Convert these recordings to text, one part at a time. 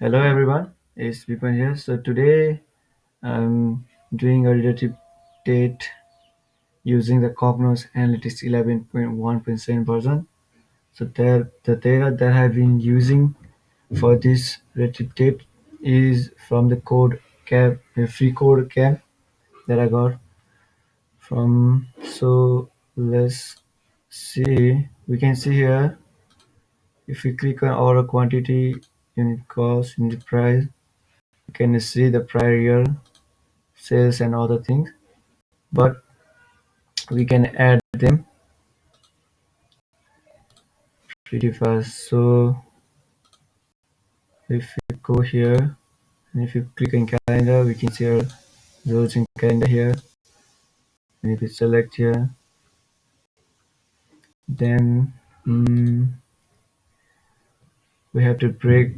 Hello everyone, it's Vipan here. So today I'm doing a relative date using the Cognos Analytics 11.1.7 version. So the data that I've been using for this relative date is from the code cap, a free code cap that I got from. So let's see. We can see here if we click on order quantity, unit cost, unit price, you can see the prior year sales and other things, but we can add them pretty fast. So if you go here and if you click on calendar, we can see our results in calendar here. And if you select here, then we have to break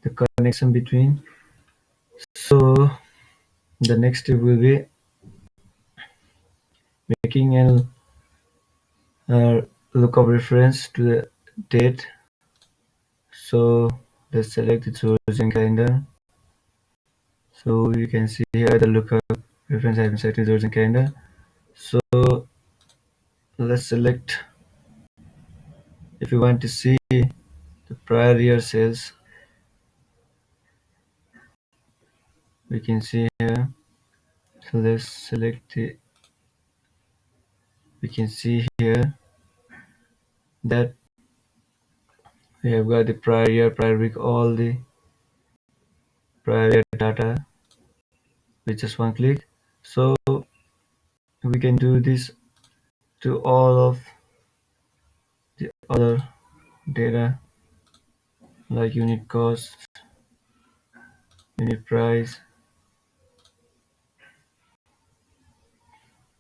the connection between. So the next step will be making a lookup reference to the date. So let's select the source in calendar. So you can see here the lookup reference I have selected source in calendar. So let's select if you want to see the prior year sales. We can see here. So let's select it. We can see here that we have got the prior year, prior week, all the prior year data with just one click. So we can do this to all of the other data like unit cost, unit price,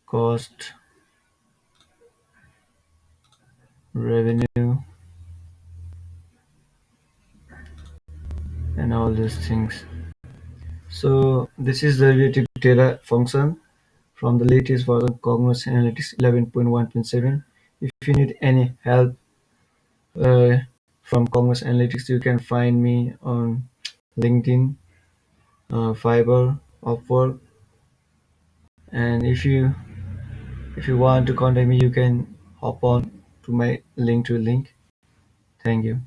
cost, revenue, and all these things. So this is the relative data function from the latest version Cognos Analytics 11.1.7. If you need any help uh, from Cognos Analytics, you can find me on LinkedIn, Fiverr, Upwork, and if you want to contact me, you can hop on to my link. Thank you.